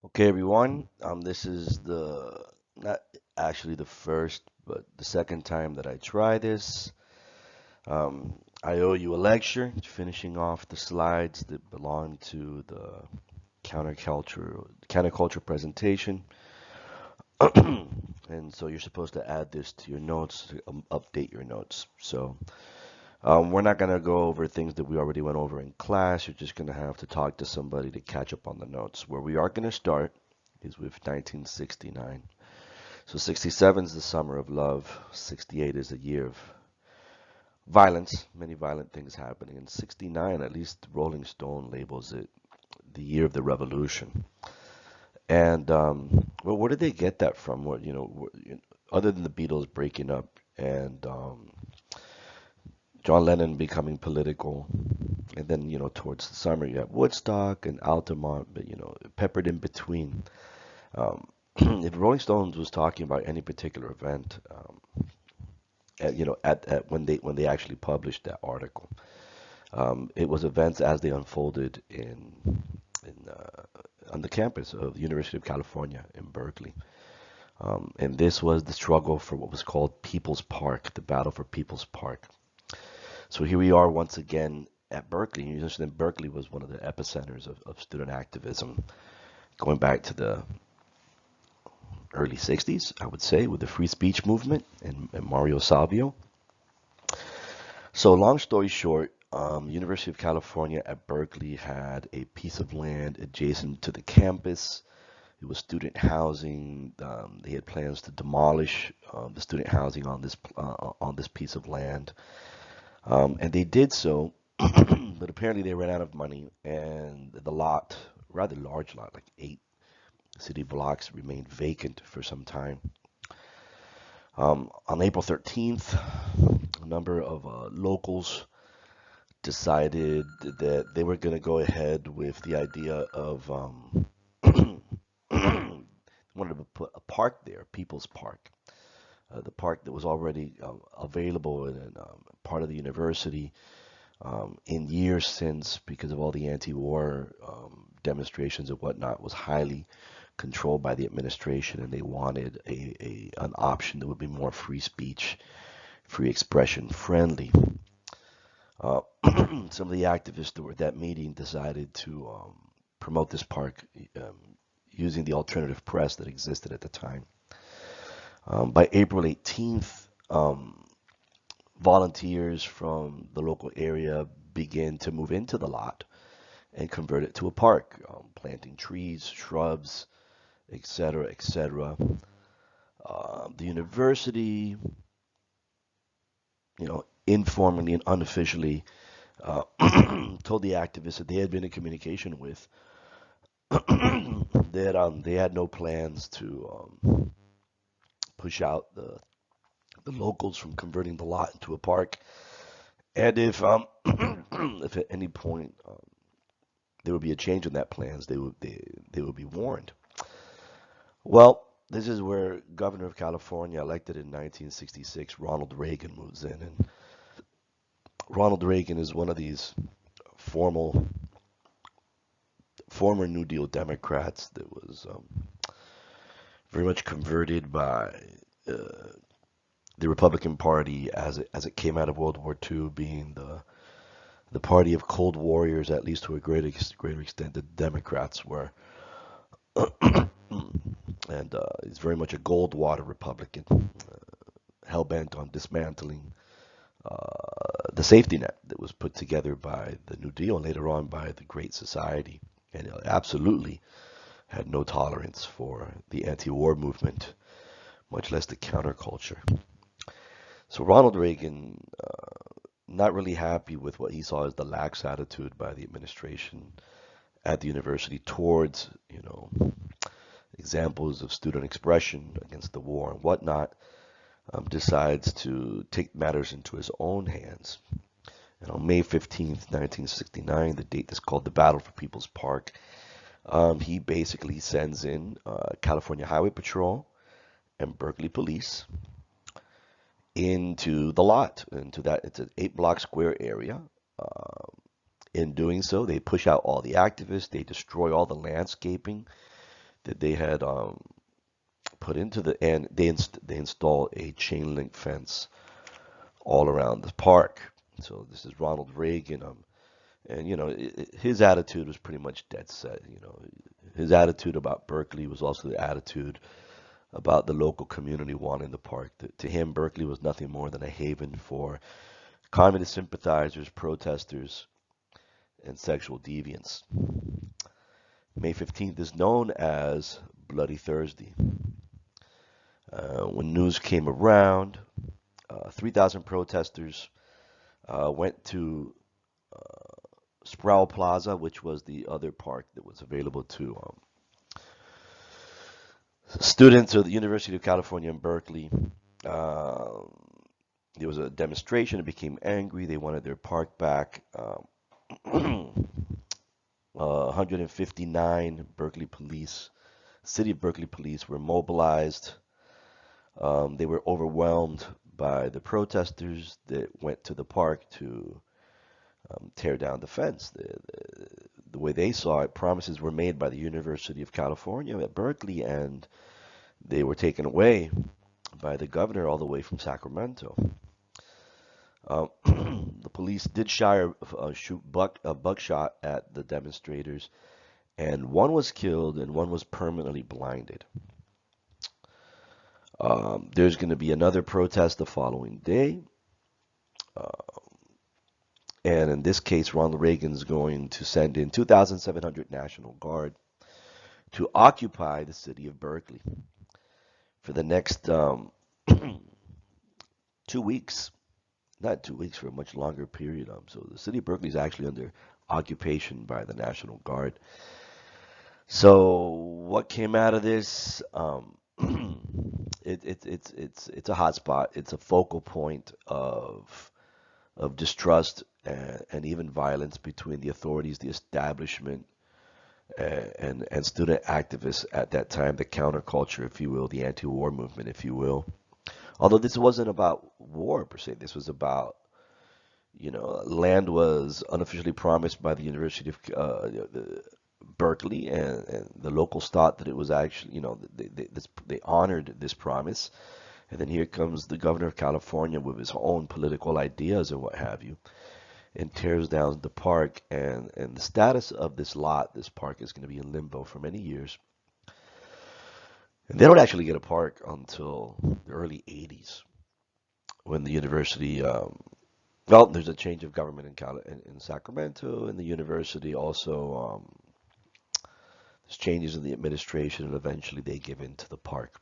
Okay, everyone. This is the not actually the first, but the second time that I try this. I owe you a lecture, finishing off the slides that belong to the counterculture presentation. And so you're supposed to add this to your notes, to update your notes. So we're not gonna go over things that we already went over in class. You're just gonna have to talk to somebody to catch up on the notes. Where we are gonna start is with 1969. So 67 is the summer of love. 68 is a year of violence, many violent things happening. And 69, at least Rolling Stone labels it the year of the revolution. And well, where did they get that from? What other than the Beatles breaking up and John Lennon becoming political, and then towards the summer you have Woodstock and Altamont, but peppered in between. Um, if Rolling Stones was talking about any particular event, at when they actually published that article. It was events as they unfolded in on the campus of the University of California in Berkeley. And this was the struggle for what was called People's Park, the battle for People's Park. So here we are once again at Berkeley. You understand Berkeley was one of the epicenters of student activism going back to the early 60s, I would say, with the free speech movement and Mario Savio. So long story short, University of California at Berkeley had a piece of land adjacent to the campus. It was student housing. They had plans to demolish the student housing on this piece of land, and they did so. But apparently they ran out of money, and the lot, rather large lot, like 8 city blocks, remained vacant for some time. On April 13th, a number of locals decided that they were going to go ahead with the idea of wanted to put a park there, People's Park, the park that was already available and part of the university in years since, because of all the anti-war demonstrations and whatnot, was highly controlled by the administration, and they wanted an option that would be more free speech, free expression friendly. Uh, some of the activists that were at that meeting decided to promote this park um, using the alternative press that existed at the time. By April 18th, volunteers from the local area began to move into the lot and convert it to a park, planting trees, shrubs, etc., etc. The university, informally and unofficially, uh, told the activists that they had been in communication with that they had no plans to push out the locals from converting the lot into a park, and if if at any point there would be a change in that plans, they would be warned. Well, this is where Governor of California, elected in 1966, Ronald Reagan, moves in, and Ronald Reagan is one of these formal former New Deal Democrats that was very much converted by uh, the Republican Party as it came out of World War II, being the party of Cold Warriors, at least to a greater extent. The Democrats were, and he's very much a Goldwater Republican, hell bent on dismantling the safety net that was put together by the New Deal and later on by the Great Society, and absolutely had no tolerance for the anti-war movement, much less the counterculture. So Ronald Reagan, not really happy with what he saw as the lax attitude by the administration at the university towards, examples of student expression against the war and whatnot, decides to take matters into his own hands. And on May 15th, 1969, the date is called the Battle for People's Park, he basically sends in California Highway Patrol and Berkeley Police into the lot, into that. It's an 8 block square area. In doing so, they push out all the activists, they destroy all the landscaping that they had put into the, and they installed a chain link fence all around the park. So this is Ronald Reagan, and his attitude was pretty much dead set. His attitude about Berkeley was also the attitude about the local community wanting the park. To him, Berkeley was nothing more than a haven for communist sympathizers, protesters, and sexual deviants. May 15th is known as Bloody Thursday. When news came around, 3,000 protesters went to Sproul Plaza, which was the other park that was available to students of the University of California in Berkeley. Uh, there was a demonstration. It became angry. They wanted their park back. 159 Berkeley police, City of Berkeley police were mobilized. They were overwhelmed by the protesters that went to the park to tear down the fence. The way they saw it, promises were made by the University of California at Berkeley, and they were taken away by the governor all the way from Sacramento. The police did shoot buckshot at the demonstrators, and one was killed and one was permanently blinded. There's going to be another protest the following day. And in this case, Ronald Reagan's going to send in 2,700 National Guard to occupy the city of Berkeley for the next 2 weeks. Not 2 weeks, for a much longer period. So the city of Berkeley is actually under occupation by the National Guard. So what came out of this? It's a hot spot. It's a focal point of distrust and even violence between the authorities, the establishment, and student activists at that time, the counterculture, if you will, the anti-war movement, if you will. Although this wasn't about war per se, this was about, land was unofficially promised by the University of Berkeley, and the locals thought that it was actually, they honored this promise. And then here comes the governor of California with his own political ideas and what have you, and tears down the park. And the status of this park is going to be in limbo for many years. And they don't actually get a park until the early 80s when the university, there's a change of government in Sacramento, and the university also, there's changes in the administration, and eventually they give in to the park.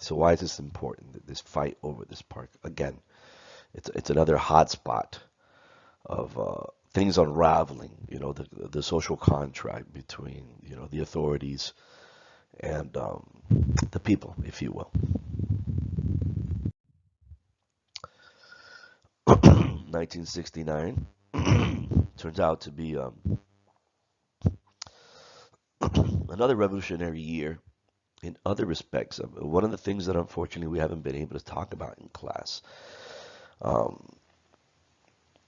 So why is this important, this fight over this park? Again, it's another hot spot of things unraveling, the social contract between, the authorities and the people, if you will. 1969 turns out to be another revolutionary year in other respects. One of the things that unfortunately we haven't been able to talk about in class, the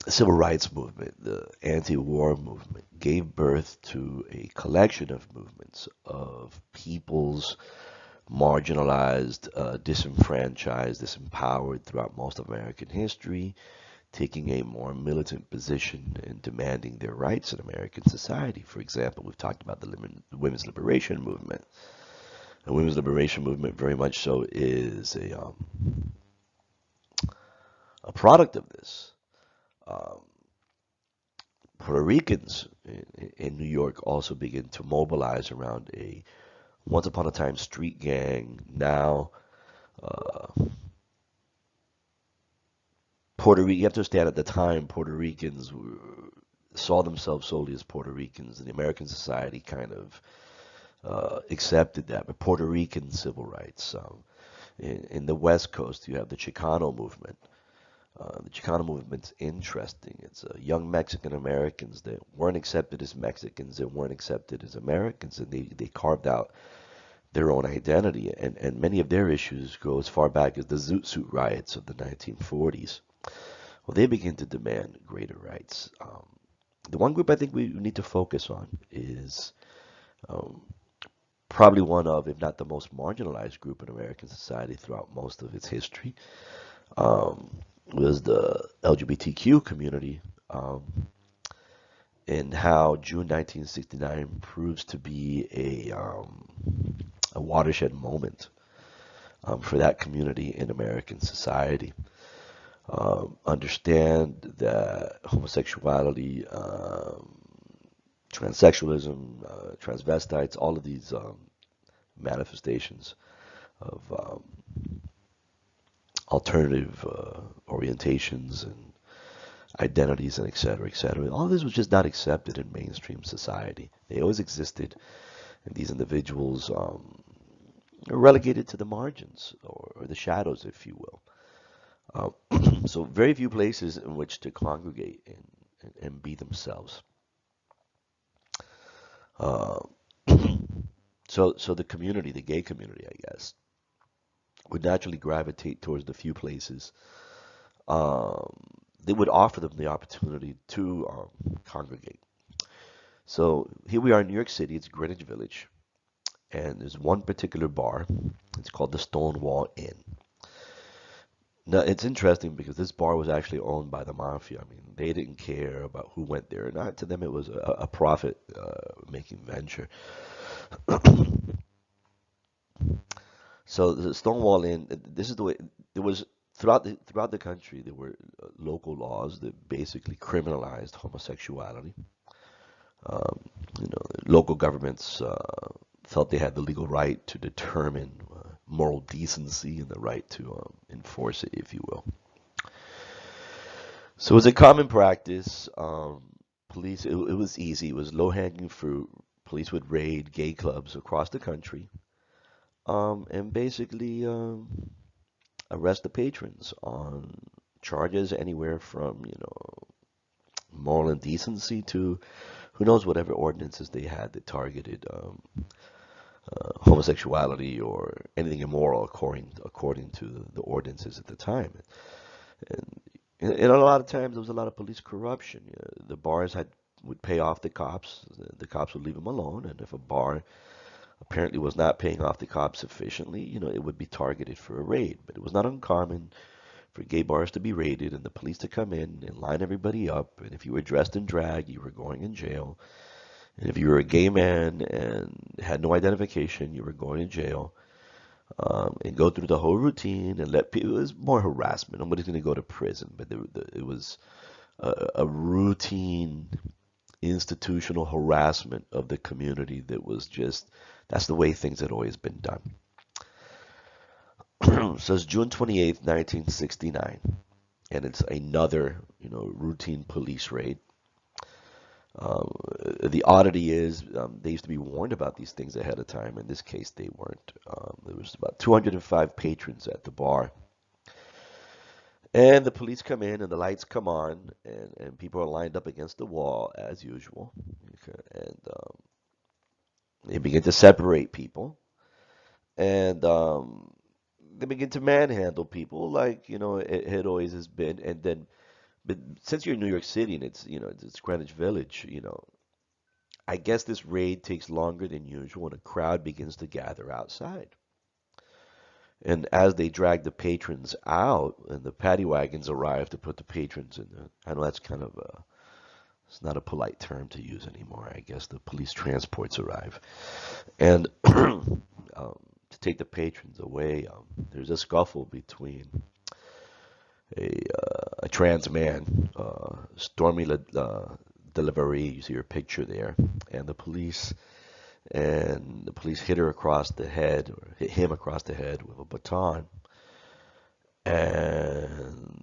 civil rights movement, the anti-war movement, gave birth to a collection of movements of peoples marginalized, disenfranchised, disempowered throughout most of American history, taking a more militant position and demanding their rights in American society. For example, we've talked about the women's liberation movement. The women's liberation movement very much so is a product of this. Puerto Ricans in New York also begin to mobilize around a once upon a time street gang. Now, you have to understand at the time, Puerto Ricans saw themselves solely as Puerto Ricans, and the American society kind of accepted that. But Puerto Rican civil rights. In the West Coast, you have the Chicano movement. The Chicano movement's interesting. It's young Mexican Americans that weren't accepted as Mexicans, that weren't accepted as Americans, and they carved out their own identity. And many of their issues go as far back as the Zoot Suit riots of the 1940s. Well, they begin to demand greater rights. The one group I think we need to focus on is probably one of, if not the most marginalized group in American society throughout most of its history, um, was the LGBTQ community, um, and how June 1969 proves to be a watershed moment for that community in American society. Understand that homosexuality, transsexualism, transvestites, all of these manifestations of alternative orientations and identities and et cetera, et cetera. All of this was just not accepted in mainstream society. They always existed, and these individuals are relegated to the margins or the shadows, if you will. So very few places in which to congregate and be themselves. Uh, so the community, the gay community, I guess, would naturally gravitate towards the few places um, that would offer them the opportunity to congregate. So here we are in New York City. It's Greenwich Village, and there's one particular bar. It's called the Stonewall Inn. Now, it's interesting because this bar was actually owned by the mafia. I mean, they didn't care about who went there. Not to them, it was a profit-making venture. So the Stonewall Inn, this is the way there was throughout the country. There were local laws that basically criminalized homosexuality. Um, local governments felt they had the legal right to determine moral decency and the right to enforce it, if you will. So it was a common practice. It was easy. It was low-hanging fruit. Police would raid gay clubs across the country, and basically arrest the patrons on charges anywhere from, moral indecency to who knows whatever ordinances they had that targeted homosexuality or anything immoral according to the ordinances at the time. And a lot of times there was a lot of police corruption. The bars would pay off the cops. The cops would leave them alone, and if a bar apparently was not paying off the cops sufficiently, it would be targeted for a raid. But it was not uncommon for gay bars to be raided and the police to come in and line everybody up. And if you were dressed in drag, you were going in jail. And if you were a gay man and had no identification, you were going to jail. And go through the whole routine and let people. It was more harassment. Nobody's going to go to prison, but it was a routine institutional harassment of the community that was just, that's the way things had always been done. So it's June 28th, 1969, and it's another, routine police raid. The oddity is they used to be warned about these things ahead of time. In this case, they weren't. There was about 205 patrons at the bar. And the police come in and the lights come on and people are lined up against the wall as usual. Okay. And they begin to separate people. And they begin to manhandle people like, it always has been. And then, but since you're in New York City and it's Greenwich Village, I guess this raid takes longer than usual and a crowd begins to gather outside. And as they drag the patrons out and the paddy wagons arrive to put the patrons in I know that's kind of it's not a polite term to use anymore. I guess the police transports arrive. And to take the patrons away, there's a scuffle between a trans man, Stormy Delivery, you see her picture there, and the police. And the police hit her across the head, or hit him across the head with a baton. And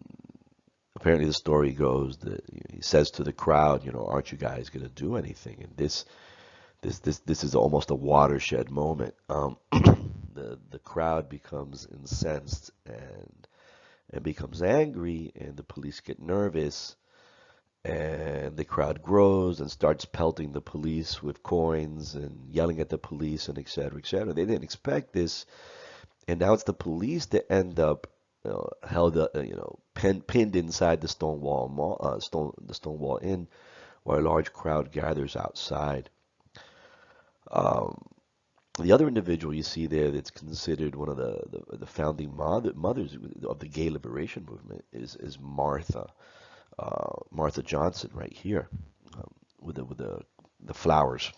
apparently the story goes that he says to the crowd, aren't you guys going to do anything? And this is almost a watershed moment. The crowd becomes incensed and becomes angry, and the police get nervous. And the crowd grows and starts pelting the police with coins and yelling at the police and et cetera, et cetera. They didn't expect this, and now it's the police that end up held up, pinned inside the the Stonewall Inn, where a large crowd gathers outside. Um, The other individual you see there that's considered one of the founding mothers of the gay liberation movement is Martha Johnson right here, with the flowers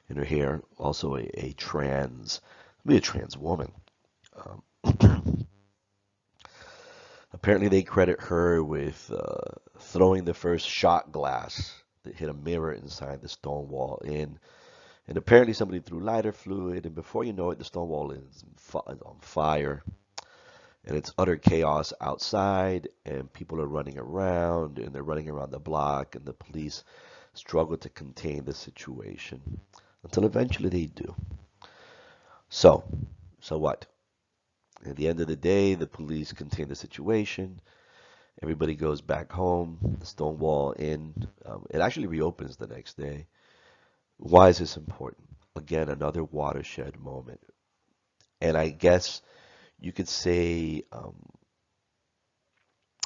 in her hair. Also maybe a trans woman. Um, Apparently, they credit her with throwing the first shot glass that hit a mirror inside the Stonewall Inn. And apparently, somebody threw lighter fluid, and before you know it, the Stonewall Inn is on fire. And it's utter chaos outside, and people are running around, and they're running around the block, and the police struggle to contain the situation until eventually they do. So, so what? At the end of the day, the police contain the situation. Everybody goes back home. The Stonewall Inn, it actually reopens the next day. Why is this important? Again, another watershed moment. And I guess you could say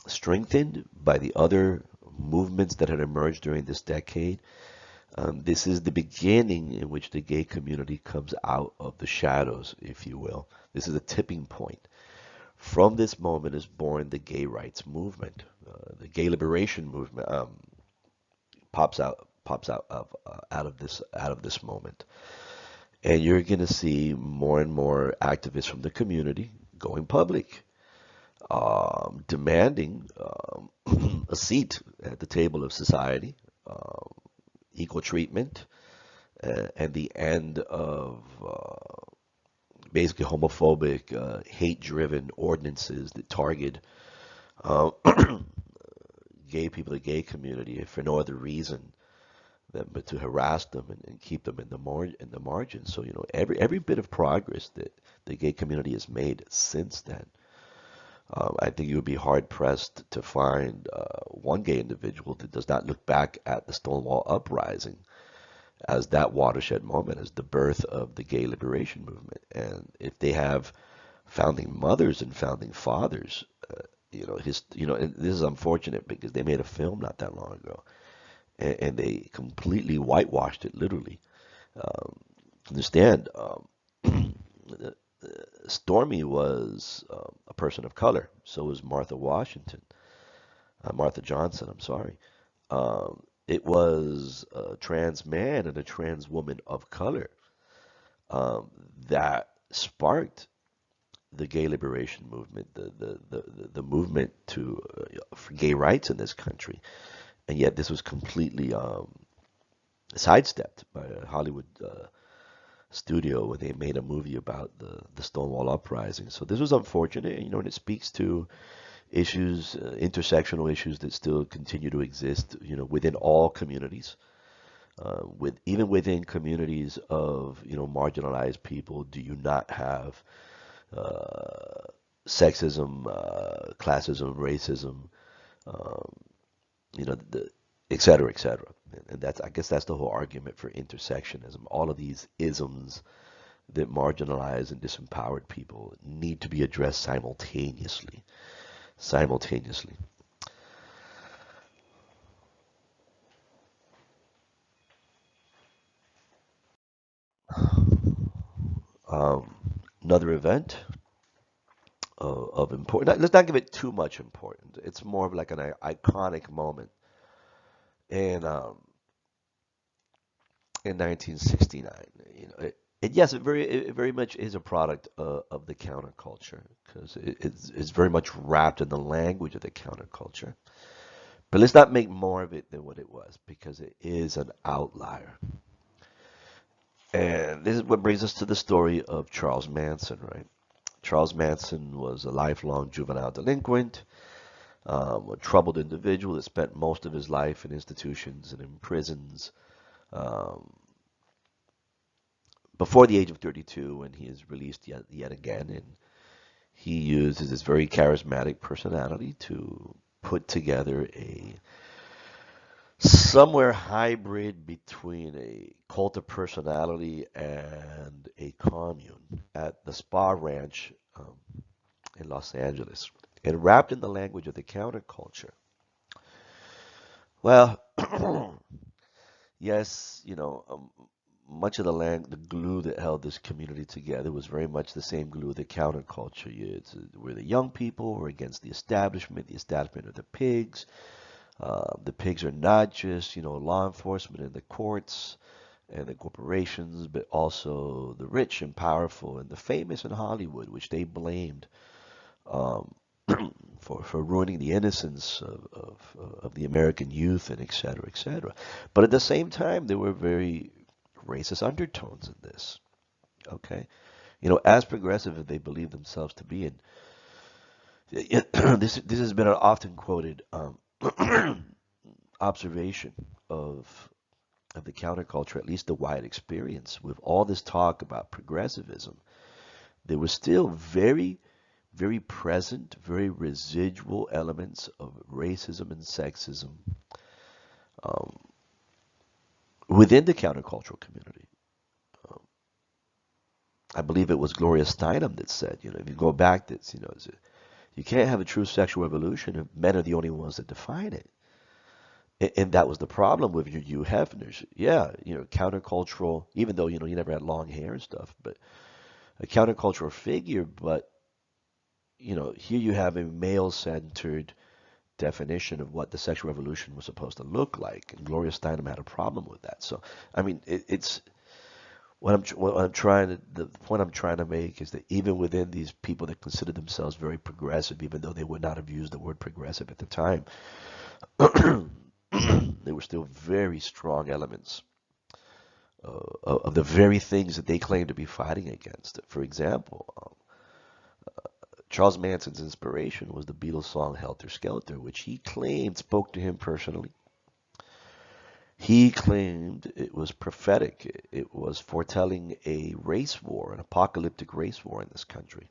strengthened by the other movements that had emerged during this decade. This is the beginning in which the gay community comes out of the shadows, if you will. This is a tipping point. From this moment is born the gay rights movement. The gay liberation movement pops out of this moment, and you're going to see more and more activists from the community going public, demanding a seat at the table of society, um, equal treatment, and the end of basically homophobic, hate-driven ordinances that target uh, gay people, the gay community, for no other reason than but to harass them and keep them in the margins. So every bit of progress that the gay community has made since then, I think you would be hard pressed to find one gay individual that does not look back at the Stonewall Uprising as that watershed moment, as the birth of the gay liberation movement. And if they have founding mothers and founding fathers, and this is unfortunate because they made a film not that long ago, and they completely whitewashed it, literally. Um, Understand, Stormy was a person of color. So was Martha Johnson. I'm sorry. It was a trans man and a trans woman of color um, that sparked the gay liberation movement, the movement for gay rights in this country. And yet this was completely sidestepped by a Hollywood studio when they made a movie about the Stonewall Uprising. So this was unfortunate, and it speaks to issues, intersectional issues that still continue to exist, within all communities. With even within communities of marginalized people, do you not have uh, sexism, classism, racism, um, et cetera, et cetera. And I guess that's the whole argument for intersectionism. All of these isms that marginalize and disempowered people need to be addressed simultaneously. Simultaneously. Um, Another event of important. Let's not give it too much importance. It's more of like an iconic moment in um, in 1969. Yes, it very much is a product of the counterculture because it's very much wrapped in the language of the counterculture. But let's not make more of it than what it was because it is an outlier. And this is what brings us to the story of Charles Manson, right? Charles Manson was a lifelong juvenile delinquent, a troubled individual that spent most of his life in institutions and in prisons. Um, Before the age of 32, when he is released yet again, and he uses his very charismatic personality to put together a somewhere hybrid between a cult of personality and a commune at the Spa Ranch in Los Angeles. And wrapped in the language of the counterculture. Well, yes, much of the glue that held this community together was very much the same glue that counterculture is. We're the young people, we're against the establishment of the pigs. The pigs are not just, law enforcement and the courts and the corporations, but also the rich and powerful and the famous in Hollywood, which they blamed um, for ruining the innocence of the American youth and et cetera, et cetera. But at the same time, there were very racist undertones in this. Okay, as progressive as they believe themselves to be, and this has been an often quoted observation of the counterculture, at least the wide experience. With all this talk about progressivism, there was still very, very present, very residual elements of racism and sexism um, within the countercultural community. Um, I believe it was Gloria Steinem that said, if you go back, you can't have a true sexual revolution if men are the only ones that define it. And that was the problem with your Hugh Hefners. Yeah, countercultural, even though, you never had long hair and stuff, but a countercultural figure. But, here you have a male-centered definition of what the sexual revolution was supposed to look like. And Gloria Steinem had a problem with that. So, I mean, it's what I'm trying to, the point I'm trying to make is that even within these people that consider themselves very progressive, even though they would not have used the word progressive at the time, there were still very strong elements of the very things that they claim to be fighting against. For example, Charles Manson's inspiration was the Beatles song Helter Skelter, which he claimed spoke to him personally. He claimed it was prophetic. It was foretelling a race war, an apocalyptic race war in this country,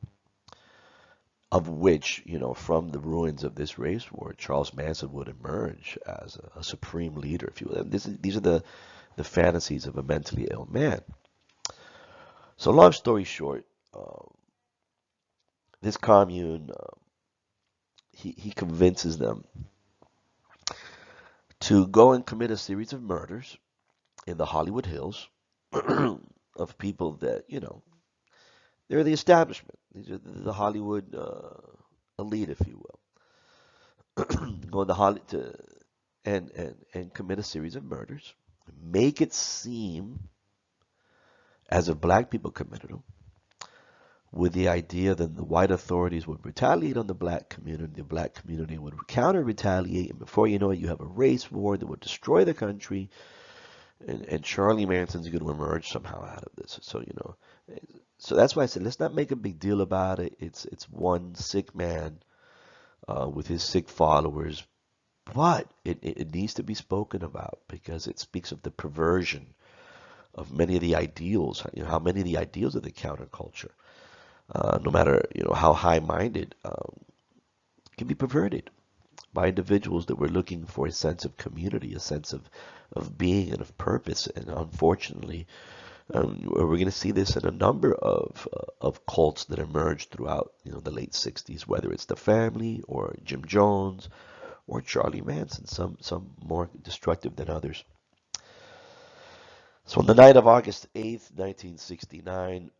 of which, from the ruins of this race war, Charles Manson would emerge as a supreme leader, if you will. These are the fantasies of a mentally ill man. So long story short, this commune, he convinces them to go and commit a series of murders in the Hollywood Hills of people that, they're the establishment. These are the Hollywood elite, if you will. Go to Holly to and commit a series of murders, make it seem as if black people committed them, with the idea that the white authorities would retaliate on the black community would counter-retaliate, and before you know it, you have a race war that would destroy the country, and Charlie Manson's going to emerge somehow out of this. So that's why I said let's not make a big deal about it. It's one sick man with his sick followers, but it needs to be spoken about because it speaks of the perversion of many of the ideals. How many of the ideals of the counterculture, no matter how high-minded, can be perverted by individuals that were looking for a sense of community, a sense of being and of purpose. And unfortunately, we're going to see this in a number of cults that emerged throughout the late 60s, whether it's the family or Jim Jones or Charlie Manson, some more destructive than others. So on the night of August 8th, 1969,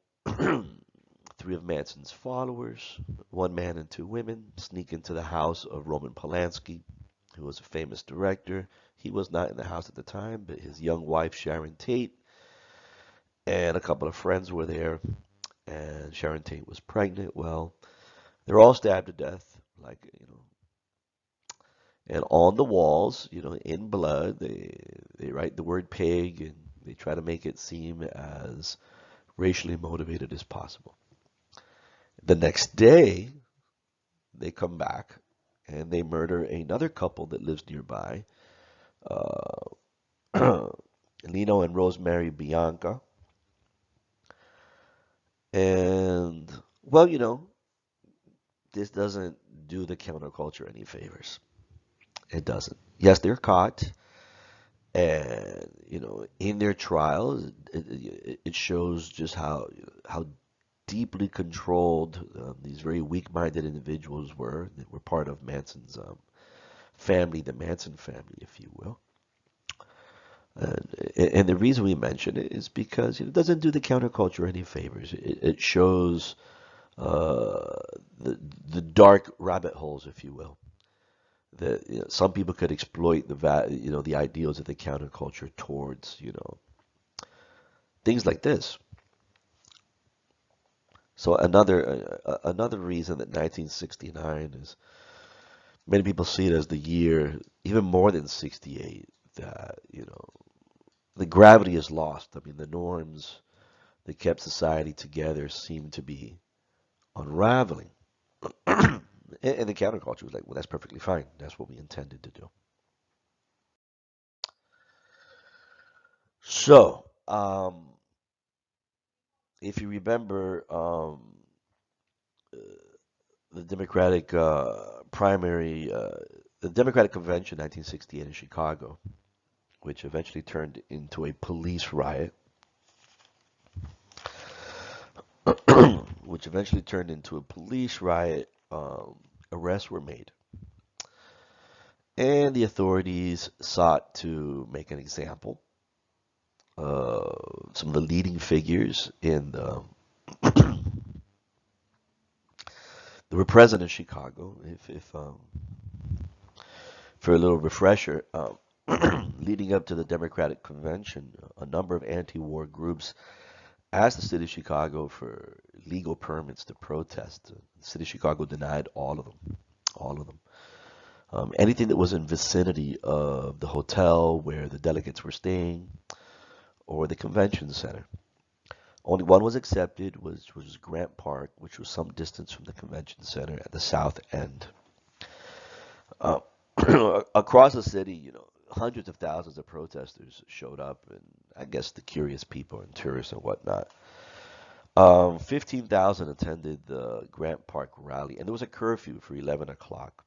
three of Manson's followers, one man and two women, sneak into the house of Roman Polanski, who was a famous director. He was not in the house at the time, but his young wife, Sharon Tate, and a couple of friends were there, and Sharon Tate was pregnant. Well, they're all stabbed to death, and on the walls, in blood, they write the word pig, and they try to make it seem as racially motivated as possible. The next day, they come back, and they murder another couple that lives nearby, Lino and Rosemary Bianca. And, well, this doesn't do the counterculture any favors. It doesn't. Yes, they're caught, and in their trials, it shows just how deeply controlled these very weak-minded individuals were that were part of Manson's family, the Manson family, if you will. And the reason we mention it is because it doesn't do the counterculture any favors. It shows uh, the the dark rabbit holes, if you will, that some people could exploit the ideals of the counterculture towards things like this. So another reason that 1969 is many people see it as the year, even more than 68, that the gravity is lost. I mean, the norms that kept society together seem to be unraveling. And the counterculture was like, well, that's perfectly fine. That's what we intended to do. So, if you remember the Democratic primary, the Democratic Convention 1968 in Chicago, which eventually turned into a police riot, which eventually turned into a police riot, arrests were made. And the authorities sought to make an example. Some of the leading figures in they were present in Chicago. If For a little refresher, leading up to the Democratic Convention, a number of anti-war groups asked the city of Chicago for legal permits to protest. The city of Chicago denied all of them, all of them. Anything that was in vicinity of the hotel where the delegates were staying or the convention center. Only one was accepted, which was Grant Park, which was some distance from the convention center at the south end. Uh, Across the city, hundreds of thousands of protesters showed up, and I guess the curious people and tourists and whatnot. 15,000 attended the Grant Park rally, and there was a curfew for 11 o'clock.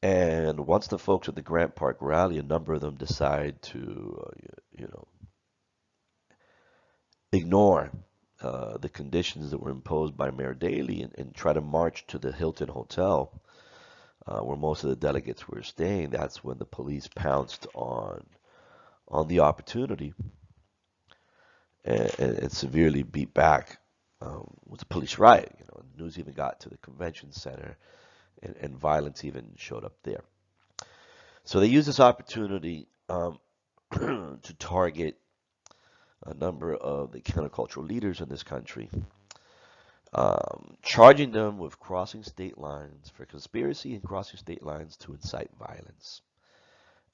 And once the folks at the Grant Park rally, a number of them decide to, ignore the conditions that were imposed by Mayor Daley and try to march to the Hilton Hotel, where most of the delegates were staying. That's when the police pounced on the opportunity and severely beat back with a police riot. News even got to the convention center, and violence even showed up there. So they used this opportunity to target a number of the countercultural leaders in this country, charging them with crossing state lines for conspiracy and crossing state lines to incite violence.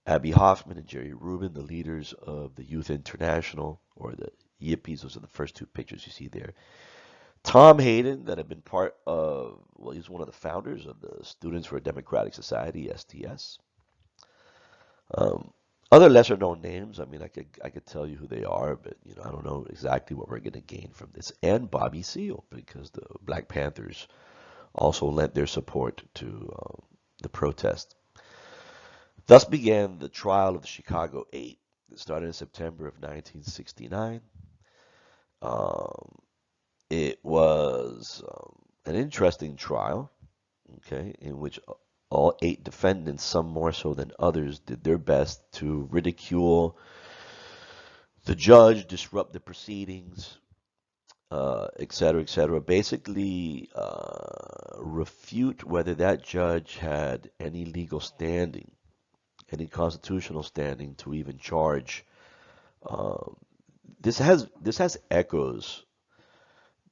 Abby Hoffman and Jerry Rubin, the leaders of the Youth International, or the Yippies, those are the first two pictures you see there. Tom Hayden, that had been part of, well, he's one of the founders of the Students for a Democratic Society, STS. Um, Other lesser known names, I mean, I could tell you who they are, but I don't know exactly what we're going to gain from this. And Bobby Seale, because the Black Panthers also lent their support to the protest. Thus began the trial of the Chicago Eight. It started in September of 1969. Um, it was an interesting trial, okay, in which all 8 defendants, some more so than others, did their best to ridicule the judge, disrupt the proceedings, et cetera, et cetera. Basically, refute whether that judge had any legal standing, any constitutional standing to even charge. Um, this has echoes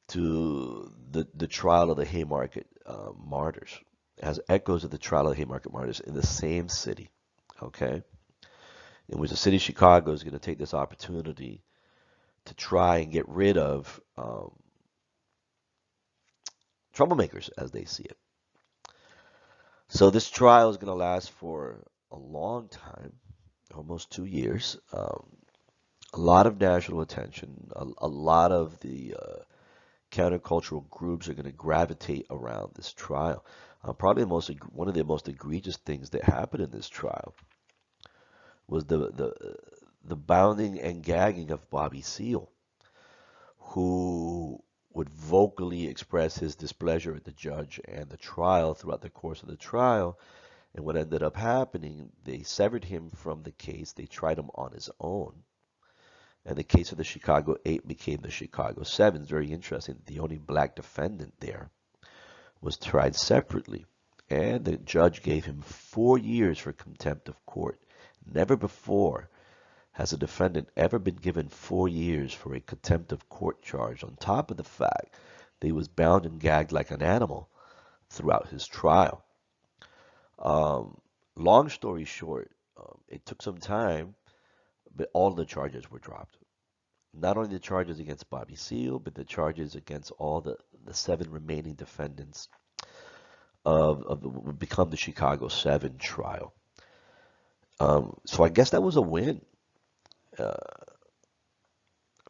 to the trial of the Haymarket martyrs. It has echoes of the trial of the Haymarket martyrs in the same city. Okay, in which the city of Chicago is going to take this opportunity to try and get rid of troublemakers as they see it. So this trial is going to last for a long time, almost 2 years. A lot of national attention. A lot of the countercultural groups are going to gravitate around this trial. Probably one of the most egregious things that happened in this trial was the bounding and gagging of Bobby Seale, who would vocally express his displeasure at the judge and the trial throughout the course of the trial, And what ended up happening, they severed him from the case. They tried him on his own. And the case of the Chicago 8 became the Chicago 7. It's very interesting. The only black defendant there was tried separately. And the judge gave him 4 years for contempt of court. Never before has a defendant ever been given 4 years for a contempt of court charge, on top of the fact that he was bound and gagged like an animal throughout his trial. Um, Long story short, it took some time, but all the charges were dropped. Not only the charges against Bobby Seale, but the charges against all the seven remaining defendants of what become the Chicago 7 trial. So I guess that was a win uh,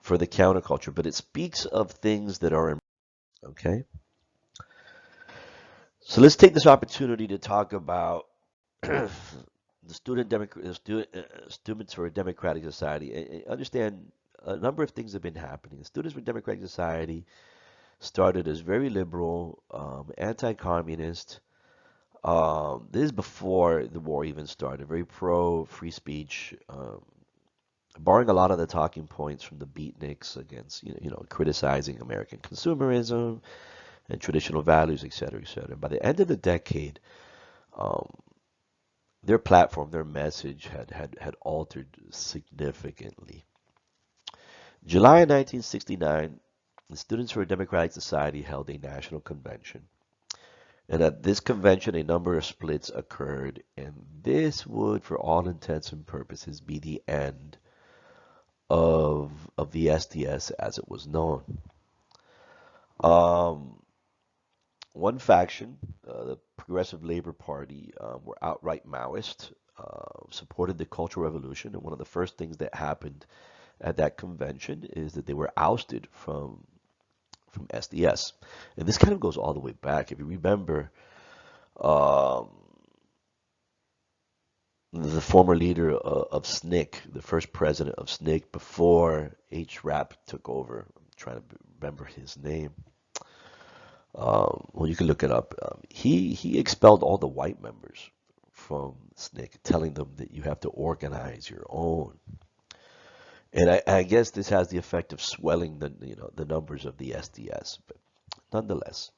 for the counterculture, but it speaks of things that are okay. So let's take this opportunity to talk about the students for a democratic society. Understand a number of things have been happening. The Students for Democratic Society started as very liberal, anti-communist. This is before the war even started. Very pro free speech, borrowing a lot of the talking points from the beatniks against criticizing American consumerism and traditional values, et cetera, et cetera. By the end of the decade, um, their platform, their message had altered significantly. July 1969, the Students for a Democratic Society held a national convention. And at this convention, a number of splits occurred, and this would, for all intents and purposes, be the end of the SDS as it was known. Um, One faction, the Progressive Labor Party, were outright Maoist, supported the Cultural Revolution, and one of the first things that happened at that convention is that they were ousted from SDS. And this kind of goes all the way back. If you remember, um, the former leader of SNCC, the first president of SNCC before H. Rap took over. I'm trying to remember his name. Well, you can look it up. He expelled all the white members from SNCC, telling them that you have to organize your own. And I guess this has the effect of swelling the numbers of the SDS, but nonetheless.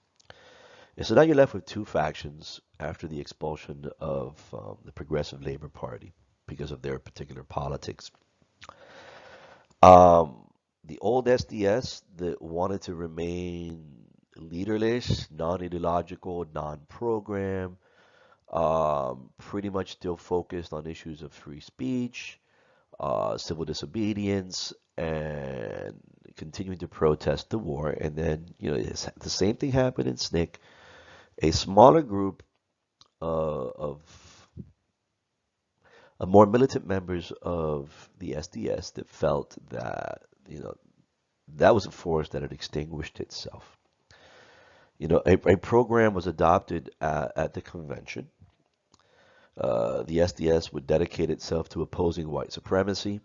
And so now you're left with two factions after the expulsion of the Progressive Labor Party because of their particular politics. Um, the old SDS that wanted to remain leaderless, non-ideological, non-program, pretty much still focused on issues of free speech, civil disobedience, and continuing to protest the war. And then, the same thing happened in SNCC. A smaller group of more militant members of the SDS that felt that, that was a force that had extinguished itself. A program was adopted at the convention. The SDS would dedicate itself to opposing white supremacy,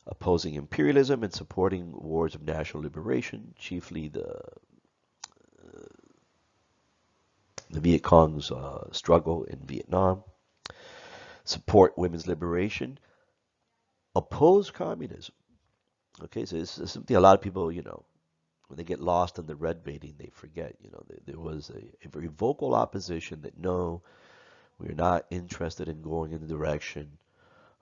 opposing imperialism, and supporting wars of national liberation, chiefly the Viet Cong's struggle in Vietnam, support women's liberation, oppose communism. Okay, so it's something a lot of people, when they get lost in the red baiting, they forget. There was a very vocal opposition that no, we're not interested in going in the direction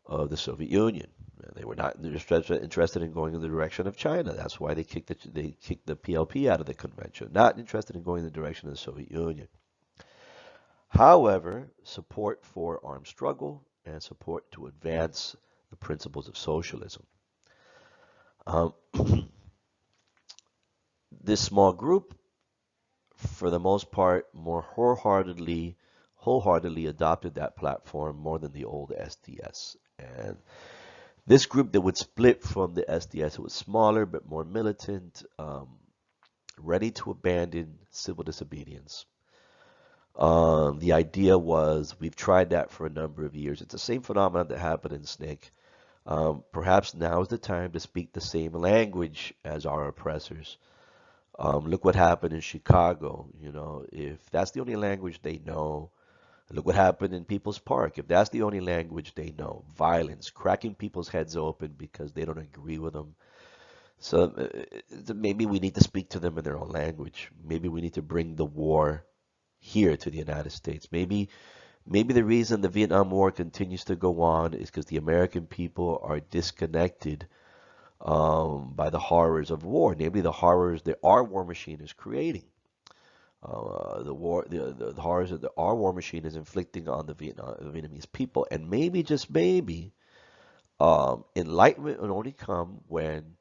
of the Soviet Union. They were not interested in going in the direction of China. That's why they kicked the PLP out of the convention. Not interested in going in the direction of the Soviet Union. However, support for armed struggle and support to advance the principles of socialism. Um, this small group, for the most part, more wholeheartedly adopted that platform more than the old SDS. And this group that would split from the SDS, it was smaller but more militant, ready to abandon civil disobedience. The idea was we've tried that for a number of years. It's the same phenomenon that happened in SNCC. Perhaps now is the time to speak the same language as our oppressors. Look what happened in Chicago. If that's the only language they know, Look what happened in People's Park. If that's the only language they know, violence, cracking people's heads open because they don't agree with them. So maybe we need to speak to them in their own language. Maybe we need to bring the war here to the United States. Maybe the reason the Vietnam War continues to go on is because the American people are disconnected by the horrors of war, namely the horrors that our war machine is creating. The horrors that our war machine is inflicting on the Vietnamese people, and maybe just maybe, enlightenment will only come when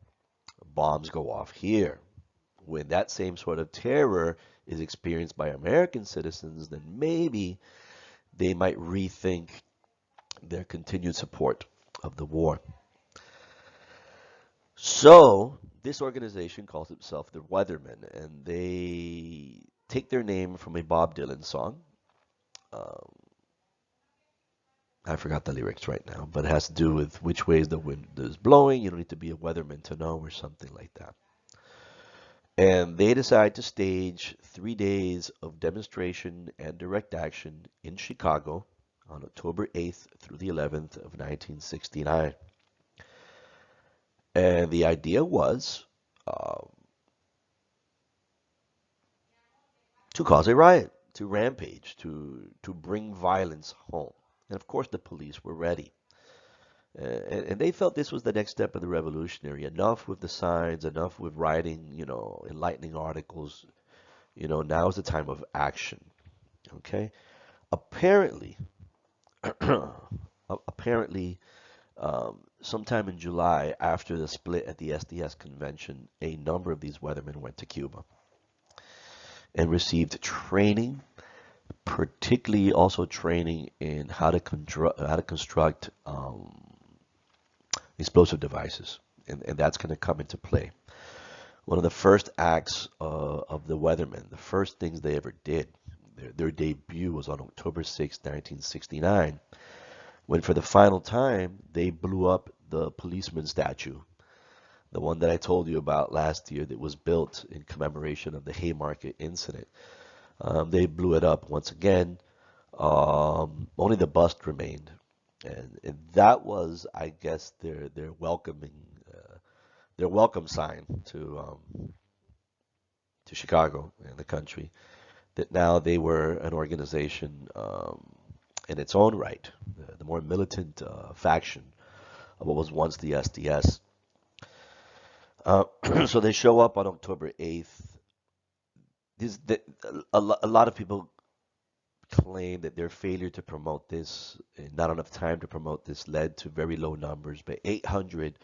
bombs go off here. When that same sort of terror is experienced by American citizens, then maybe they might rethink their continued support of the war. So this organization calls itself the Weathermen, and they take their name from a Bob Dylan song. Um, I forgot the lyrics right now, but it has to do with which ways the wind is blowing. You don't need to be a weatherman to know, or something like that. And they decide to stage 3 days of demonstration and direct action in Chicago on October 8th through the 11th of 1969. And the idea was to cause a riot, to rampage, to bring violence home. And of course, the police were ready. And they felt this was the next step of the revolutionary. Enough with the signs, enough with writing, enlightening articles. Now is the time of action. Okay? Apparently, apparently, sometime in July, after the split at the SDS convention, a number of these weathermen went to Cuba and received training, particularly also training in how to construct explosive devices, and that's going to come into play. One of the first acts of the Weathermen, the first things they ever did, their debut was on October 6, 1969, when for the final time they blew up the policeman statue, the one that I told you about last year that was built in commemoration of the Haymarket incident. They blew it up once again. Only the bust remained, and that was, I guess, their welcome sign to Chicago and the country, that now they were an organization in its own right, the more militant faction of what was once the SDS. So they show up on October 8th. A lot of people claim that their failure to promote this, and not enough time to promote this, led to very low numbers, but 800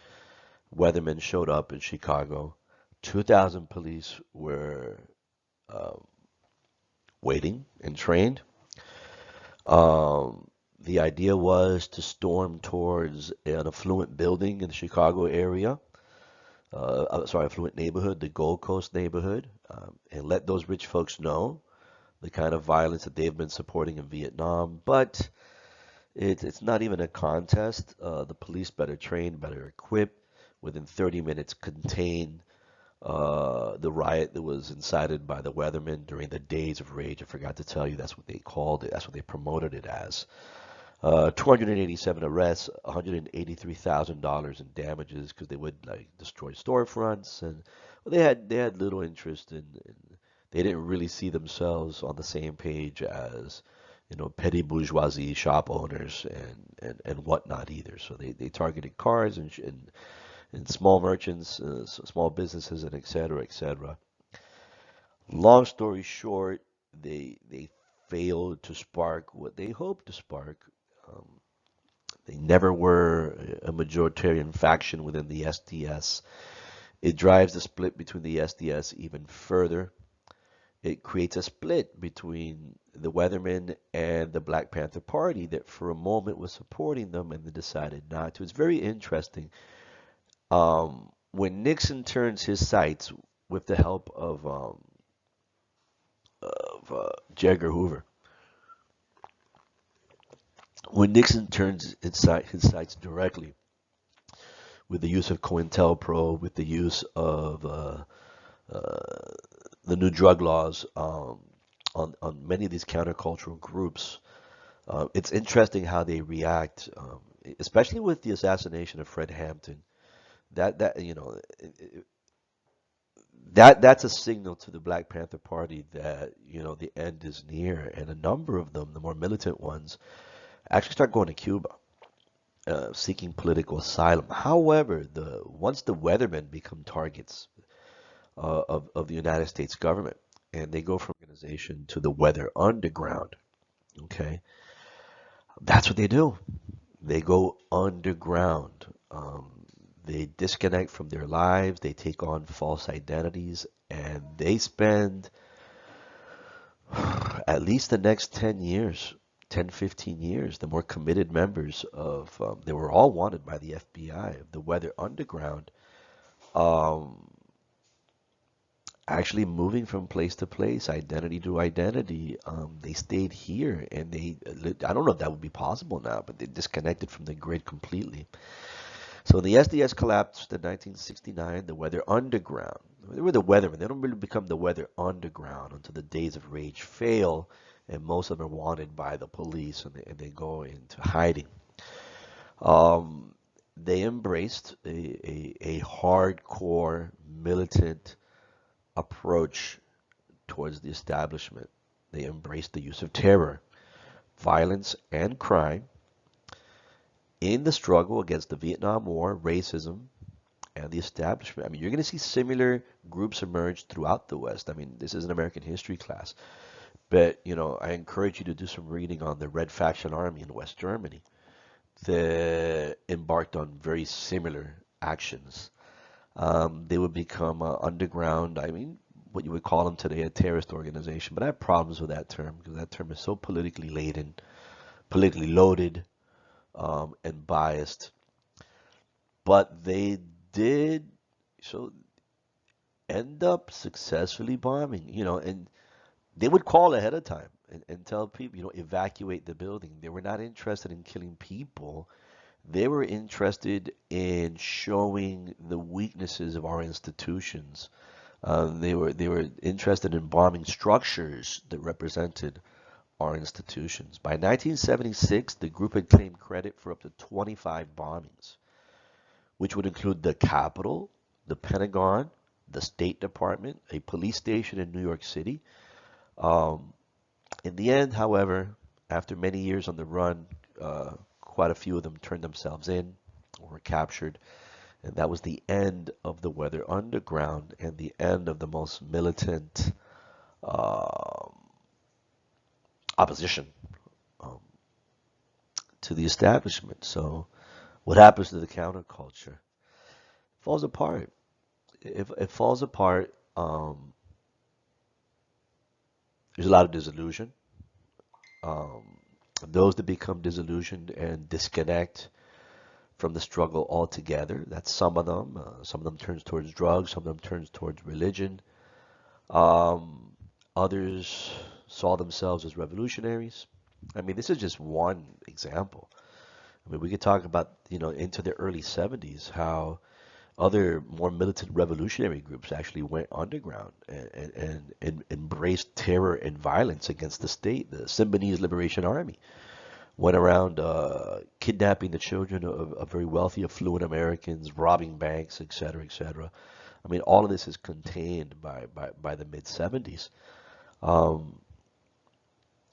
weathermen showed up in Chicago. 2,000 police were waiting and trained. The idea was to storm towards an affluent building in the Chicago area, affluent neighborhood, the Gold Coast neighborhood, and let those rich folks know the kind of violence that they've been supporting in Vietnam. But it's not even a contest. The police, better trained, better equipped, within 30 minutes contained the riot that was incited by the weathermen during the Days of Rage. I forgot to tell you, that's what they called it. That's what they promoted it as. 287 arrests, $183,000 in damages because they would destroy storefronts, and well, they had little interest in they didn't really see themselves on the same page as petty bourgeoisie shop owners and whatnot either. So they targeted cars and small merchants, small businesses, and et cetera, et cetera. Long story short, they failed to spark what they hoped to spark. Um, they never were a majoritarian faction within the SDS. It drives the split between the SDS even further. It creates a split between the Weathermen and the Black Panther Party that for a moment was supporting them and then decided not to. It's very interesting. When Nixon turns his sights with the help of J. Edgar Hoover, when Nixon turns his sights directly with the use of COINTELPRO, with the use of the new drug laws on many of these countercultural groups, It's interesting how they react, especially with the assassination of Fred Hampton. That you know that's a signal to the Black Panther Party that the end is near, and a number of them, the more militant ones, actually start going to Cuba, seeking political asylum. However, the once the weathermen become targets of the United States government, and they go from organization to the Weather Underground. Okay, that's what they do. They go underground. They disconnect from their lives. They take on false identities, and they spend at least the next 10 years, 10, 15 years, the more committed members of, they were all wanted by the FBI, of the Weather Underground, um, actually moving from place to place, identity to identity. They stayed here, and I don't know if that would be possible now, but they disconnected from the grid completely. So the SDS collapsed in 1969. The Weather Underground, they were the weathermen. They don't really become the Weather Underground until the days of rage fail, and most of them are wanted by the police, and they go into hiding. Um, they embraced a hardcore militant approach towards the establishment. They embraced the use of terror, violence, and crime in the struggle against the Vietnam War, racism, and the establishment. I mean, you're going to see similar groups emerge throughout the West. I mean, this is an American history class, but I encourage you to do some reading on the Red Faction Army in West Germany that embarked on very similar actions. They would become underground. I mean, what you would call them today a terrorist organization, but I have problems with that term because that term is so politically laden, politically loaded, and biased. But they did so end up successfully bombing, and they would call ahead of time and tell people, evacuate the building. They were not interested in killing people. They were interested in showing the weaknesses of our institutions. They were interested in bombing structures that represented our institutions. By 1976, the group had claimed credit for up to 25 bombings, which would include the Capitol, the Pentagon, the State Department, a police station in New York City. Um, in the end, however, after many years on the run, quite a few of them turned themselves in or were captured. And that was the end of the Weather Underground and the end of the most militant um opposition um, to the establishment. So, what happens to the counterculture? It falls apart. It falls apart. There's a lot of disillusion. Um, those that become disillusioned and disconnect from the struggle altogether. That's some of them. Some of them turns towards drugs. Some of them turns towards religion. Um, Others saw themselves as revolutionaries. I mean, this is just one example. I mean, we could talk about, into the early 70s, how other more militant revolutionary groups actually went underground and embraced terror and violence against the state. The Symbionese Liberation Army went around kidnapping the children of very wealthy, affluent Americans, robbing banks, et cetera, et cetera. I mean, all of this is contained by the mid 70s. Um,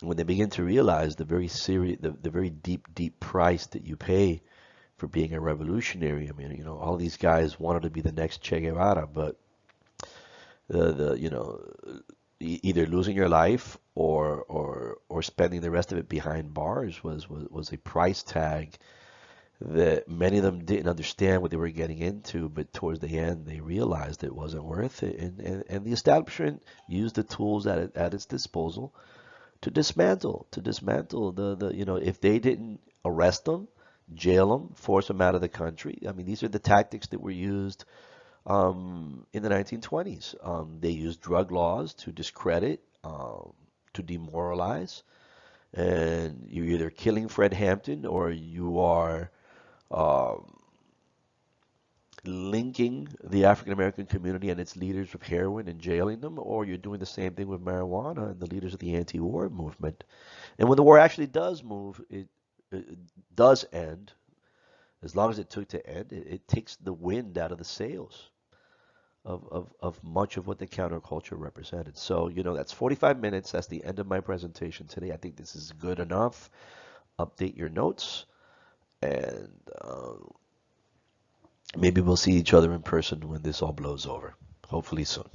when they begin to realize the very serious, the very deep price that you pay for being a revolutionary. I mean, all these guys wanted to be the next Che Guevara, but the either losing your life or spending the rest of it behind bars was a price tag that many of them didn't understand what they were getting into, but towards the end they realized it wasn't worth it, and the establishment used the tools at its disposal to dismantle the if they didn't arrest them, jail them, force them out of the country. I mean, these are the tactics that were used in the 1920s. They used drug laws to discredit, to demoralize, and you're either killing Fred Hampton or you are um, linking the African American community and its leaders with heroin and jailing them, or you're doing the same thing with marijuana and the leaders of the anti-war movement. And when the war actually does move, it does end. As long as it took to end, it takes the wind out of the sails of much of what the counterculture represented. So, that's 45 minutes. That's the end of my presentation today. I think this is good enough. Update your notes, and maybe we'll see each other in person when this all blows over. Hopefully soon.